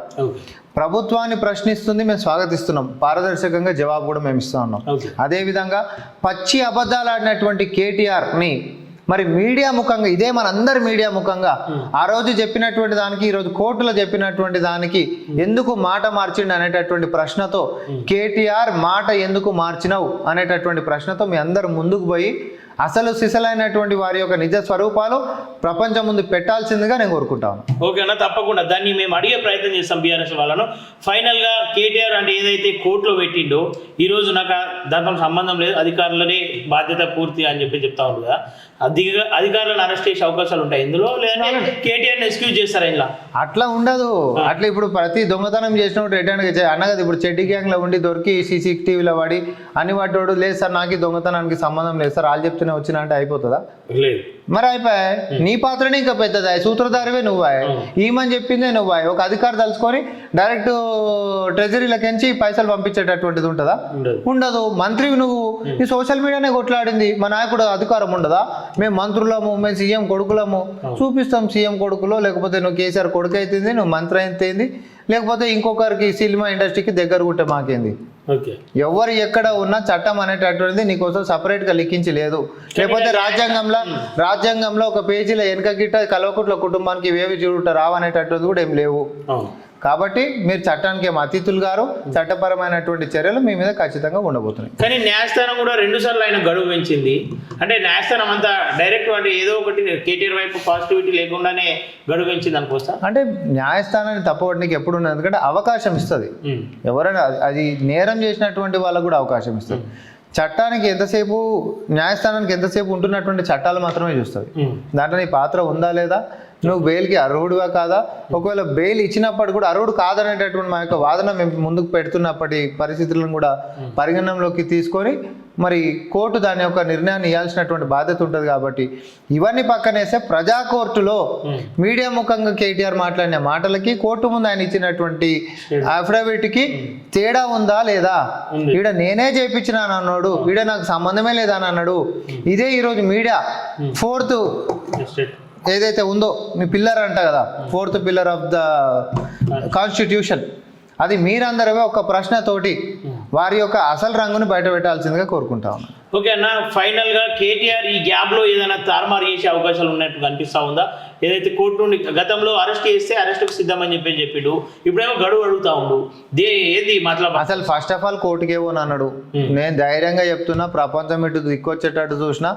ప్రభుత్వాన్ని ప్రశ్నిస్తుంది, మేము స్వాగతిస్తున్నాం. పారదర్శకంగా జవాబు కూడా మేము ఇస్తూ ఉన్నాం. అదేవిధంగా పచ్చి అబద్ధాలు ఆడినటువంటి కేటీఆర్ని మరి మీడియా ముఖంగా ఇదే మన అందరి మీడియా ముఖంగా ఆ రోజు చెప్పినటువంటి దానికి ఈరోజు కోర్టులో చెప్పినటువంటి దానికి ఎందుకు మాట మార్చిండు అనేటటువంటి ప్రశ్నతో కేటీఆర్ మాట ఎందుకు మార్చినావు అనేటటువంటి ప్రశ్నతో మీ అందరు ముందుకు పోయి అసలు సిసలైనటువంటి వారి యొక్క నిజ స్వరూపాలు ప్రపంచం ముందు పెట్టాల్సిందిగా నేను కోరుకుంటాను. ఓకేనా, తప్పకుండా దాన్ని మేము అడిగే ప్రయత్నం చేస్తాం బీఆర్ఎస్ వాళ్ళను. ఫైనల్గా కేటీఆర్ అంటే ఏదైతే కోర్టులో పెట్టిండో ఈరోజు నాకు దాంతో సంబంధం లేదు, అధికారులనే బాధ్యత పూర్తి అని చెప్తా ఉంది కదా, అధికారులను అరెస్ట్ చేసే అవకాశాలు ఉంటాయి ఇందులో, లేదంటే కేటీఆర్ని ఎక్స్క్యూజ్ చేస్తారా ఇలా? అట్లా ఉండదు. అట్లా ఇప్పుడు ప్రతి దొంగతనం చేసినప్పుడు రిటర్న్ అన్నగది ఇప్పుడు చెడ్డి గ్యాంగ్లో ఉండి దొరికి CCTVలో వాడి అని వాడు లేదు సార్ నాకు దొంగతనానికి సంబంధం లేదు సార్ వాళ్ళు చెప్తూనే వచ్చిన అంటే అయిపోతుందా? లేదు. మరి అయిపోయాయి. నీ పాత్రనే ఇంకా పెద్దదా, సూత్రధారివే నువ్వాయి, ఈమని చెప్పిందే నువ్వాయి. ఒక అధికారి తలుచుకొని డైరెక్ట్ ట్రెజరీలకించి పైసలు పంపించేటటువంటిది ఉంటుందా? ఉండదు. మంత్రివి నువ్వు, ఈ సోషల్ మీడియానే కొట్లాడింది. మా నాయకుడు అధికారం ఉండదా? మేము మంత్రులము, మేము సీఎం కొడుకులము, చూపిస్తాం సీఎం కొడుకులో, లేకపోతే నువ్వు కేసీఆర్ కొడుకు అయితేంది, నువ్వు మంత్రి అయితేంది, లేకపోతే ఇంకొకరికి సినిమా ఇండస్ట్రీకి దగ్గర ఉంటే మాకేంది. ఎవరు ఎక్కడ ఉన్నా చట్టం అనేటటువంటిది నీకోసం సపరేట్గా లిఖించి లేదు. లేకపోతే రాజ్యాంగంలో ఒక పేజీలో వెనక గిట్ట కల్వకుట్ల కుటుంబానికి ఇవేవి చూడ రావనేటటువంటిది కూడా ఏం లేవు. కాబట్టి మీరు చట్టానికి ఏం అతిథులు గారు, చట్టపరమైనటువంటి చర్యలు మీ మీద ఖచ్చితంగా ఉండబోతున్నాయి. కానీ న్యాయస్థానం కూడా 2 సార్లు ఆయన గడువు పెంచింది. అంటే న్యాయస్థానం అంతా డైరెక్ట్ అంటే ఏదో ఒకటి కేటీఆర్ వైపు పాజిటివిటీ లేకుండానే గడువు పెంచింది అనుకోస్తా. అంటే న్యాయస్థానాన్ని తప్పవడానికి ఎప్పుడు ఉన్నది, ఎందుకంటే అవకాశం ఇస్తుంది. ఎవరైనా అది నేరం చేసినటువంటి వాళ్ళకు కూడా అవకాశం ఇస్తుంది. చట్టానికి ఎంతసేపు, న్యాయస్థానానికి ఎంతసేపు ఉంటున్నటువంటి చట్టాలు మాత్రమే చూస్తుంది. దాంట్లో నీ పాత్ర ఉందా లేదా, నువ్వు బెయిల్కి అర్హుడుగా కాదా, ఒకవేళ బెయిల్ ఇచ్చినప్పుడు కూడా అర్హుడు కాదనేటటువంటి మా యొక్క వాదన మేము ముందుకు పెడుతున్నప్పటి పరిస్థితులను కూడా పరిగణనలోకి తీసుకొని మరి కోర్టు దాని యొక్క నిర్ణయాన్ని ఇవ్వాల్సినటువంటి బాధ్యత ఉంటుంది. కాబట్టి ఇవన్నీ పక్కనేస్తే ప్రజా కోర్టులో మీడియా ముఖంగా కేటీఆర్ మాట్లాడిన మాటలకి కోర్టు ముందు ఆయన ఇచ్చినటువంటి అఫిడవిట్కి తేడా ఉందా లేదా, ఈడ నేనే చేయించినాను అన్నాడు, ఈడ నాకు సంబంధమే లేదా అని అన్నాడు. ఇదే ఈరోజు మీడియా 4th ఏదైతే ఉందో మీ పిల్లర్ అంట కదా, 4th pillar of the constitution, అది మీరందరూ ఒక ప్రశ్నతోటి వారి యొక్క అసలు రంగును బయట పెట్టాల్సిందిగా కోరుకుంటా ఉన్నాను. ఓకే అన్న, ఫైనల్గా కేటీఆర్ ఈ గ్యాప్లో ఏదైనా తారుమారు చేసే అవకాశాలు ఉన్నట్టు కనిపిస్తూ ఉందా? ఏదైతే కోర్టు నుండి గతంలో అరెస్ట్ చేస్తే అరెస్ట్కు సిద్ధమని చెప్పిండు, ఇప్పుడేమో గడువు అడుగుతా ఉండు. ఏది మతలబ్? అసలు ఫస్ట్ ఆఫ్ ఆల్ కోర్టుకే పోనన్నాడు. నేను ధైర్యంగా చెప్తున్నా, ప్రపంచం ఇటు దిక్కొచ్చేటట్టు చూసినా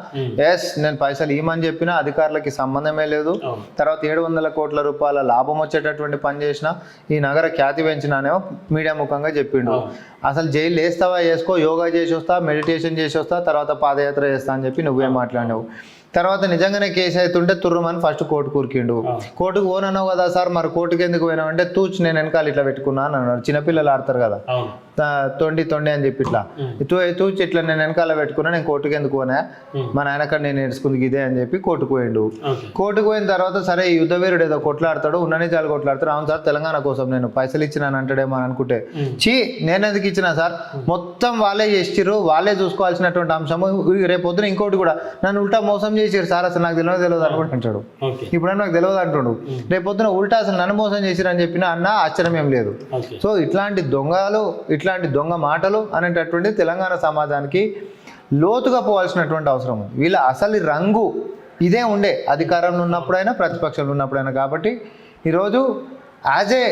ఎస్ నేను పైసలు ఇవ్వమని చెప్పినా అధికారులకి సంబంధమే లేదు. తర్వాత 700 కోట్ల రూపాయల లాభం వచ్చేటటువంటి పని చేసిన, ఈ నగర ఖ్యాతి పెంచినానేమో మీడియా ముఖంగా చెప్పిండు. అసలు జైలు వేస్తావా వేసుకో, యోగా చేసి వస్తా, మెడిటేషన్ చేసి వస్తా, తర్వాత పాదయాత్ర చేస్తా అని చెప్పి నువ్వే మాట్లాడినావు. తర్వాత నిజంగానే కేసు అవుతుంటే తుర్రమని ఫస్ట్ కోర్టు కూరికిండు. కోర్టుకు పోనన్నావు కదా సార్, మరి కోర్టుకు ఎందుకు పోయినావు అంటే తూచి నేను వెనకాల ఇట్లా పెట్టుకున్నాను అన్నాడు. చిన్నపిల్లలు ఆడతారు కదా తొండి అని చెప్పి ఇట్లా తూచి ఇట్లా నేను వెనకాల పెట్టుకున్నా, నేను కోర్టుకు ఎందుకు పోనా, మా నాయనక్కడ నేను నేర్చుకుంది ఇదే అని చెప్పి కోర్టుకు పోయిండు. కోర్టుకు పోయిన తర్వాత సరే ఈ యుద్ధవీరుడు ఏదో కొట్లాడతాడు, ఉన్నని చాలు కొట్లాడతాడు, అవును సార్ తెలంగాణ కోసం నేను పైసలు ఇచ్చినాను అంటాడేమో అని అనుకుంటే నేను ఎందుకు ఇచ్చినా సార్, మొత్తం వాళ్ళే చేసిర్రు, వాళ్ళే చూసుకోవాల్సినటువంటి అంశము. రేపు పొద్దున ఇంకోటి కూడా నన్ను ఉల్టా మోసం చేసిరు సార్, అసలు నాకు తెలియదు అనుకుంటూ అంటాడు. ఇప్పుడన్నా నాకు తెలియదు అంటాడు, రేపు పొద్దున ఉల్టా అసలు నన్ను మోసం చేసిరు అని చెప్పినా అన్న ఆశ్చర్యం ఏం లేదు. సో ఇట్లాంటి దొంగలు, ఇట్లాంటి దొంగ మాటలు అనేటటువంటి తెలంగాణ సమాజానికి లోతుగా పోవాల్సినటువంటి అవసరం ఉంది. వీళ్ళ అసలు రంగు ఇదే ఉండే అధికారంలో ఉన్నప్పుడైనా ప్రతిపక్షంలో ఉన్నప్పుడైనా. కాబట్టి ఈరోజు యాజ్ ఏ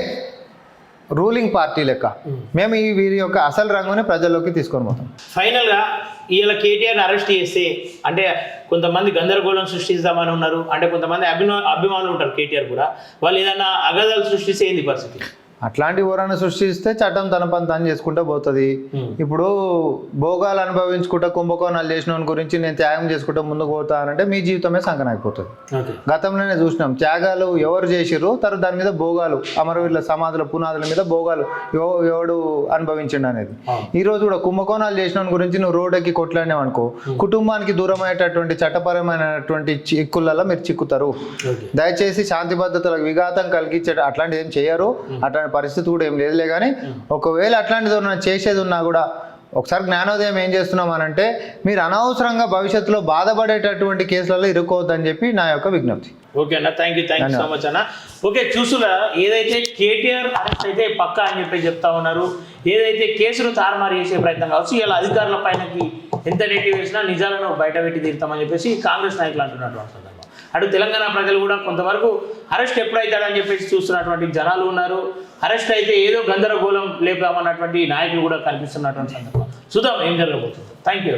రూలింగ్ పార్టీ లెక్క మేము ఈ వీరి యొక్క అసలు రంగుని ప్రజల్లోకి తీసుకొని పోతాం. ఫైనల్గా ఇలా కేటీఆర్ని అరెస్ట్ చేస్తే అంటే కొంతమంది గందరగోళం సృష్టిస్తామని ఉన్నారు, అంటే కొంతమంది అభిమానులు ఉంటారు కేటీఆర్ కూడా, వాళ్ళు ఏదైనా అగదాలు సృష్టిస్తే ఏంది పరిస్థితి? అట్లాంటి ఎవరైనా సృష్టిస్తే చట్టం తన పని తను చేసుకుంటూ పోతుంది. ఇప్పుడు భోగాలు అనుభవించుకుంటా కుంభకోణాలు చేసిన గురించి నేను త్యాగం చేసుకుంటూ ముందుకు పోతానంటే మీ జీవితమే సంకనాగిపోతుంది. గతంలోనే చూసినాం త్యాగాలు ఎవరు చేసిర్రు, తర్వాత దాని మీద భోగాలు అమరవీరుల సమాధుల పునాదుల మీద భోగాలు ఎవడు అనుభవించండి అనేది. ఈ రోజు కూడా కుంభకోణాలు చేసిన గురించి నువ్వు రోడ్డుకి కొట్లాడినావు అనుకో, కుటుంబానికి దూరమయ్యేటటువంటి చట్టపరమైనటువంటి చిక్కులలో మీరు చిక్కుతారు. దయచేసి శాంతి భద్రతలకు విఘాతం కలిగించే అట్లాంటిది ఏం చేయరు, అట్లాంటి పరిస్థితి కూడా ఏం లేదులే. కానీ ఒకవేళ అట్లాంటిది చేసేది ఉన్నా కూడా ఒకసారి జ్ఞానోదయం ఏం చేస్తున్నాం అనంటే మీరు అనవసరంగా భవిష్యత్తులో బాధపడేటటువంటి కేసులలో ఇరుక్కోవద్దని చెప్పి నా యొక్క విజ్ఞప్తి. ఓకే అన్న, థ్యాంక్ యూ సో మచ్ అన్న. ఓకే చూసులా ఏదైతే కేటీఆర్ అరెస్ట్ అయితే పక్కా అని చెప్పి చెప్తా ఉన్నారు, ఏదైతే కేసును తారుమారు చేసే ప్రయత్నం కావచ్చు, ఇలా అధికారుల పైనకి ఎంత నెట్టి వేసినా నిజాలను బయట పెట్టి తీరుతామని చెప్పేసి కాంగ్రెస్ నాయకులు అంటున్నటువంటి సందర్భం. అటు తెలంగాణ ప్రజలు కూడా కొంతవరకు అరెస్ట్ ఎప్పుడైతాడని చెప్పేసి చూస్తున్నటువంటి జనాలు ఉన్నారు. అరెస్ట్ అయితే ఏదో గందరగోళం లేపామన్నటువంటి నాయకులు కూడా కనిపిస్తున్నటువంటి సందర్భం. చూద్దాం ఏం జరగబోతుంది. Thank you.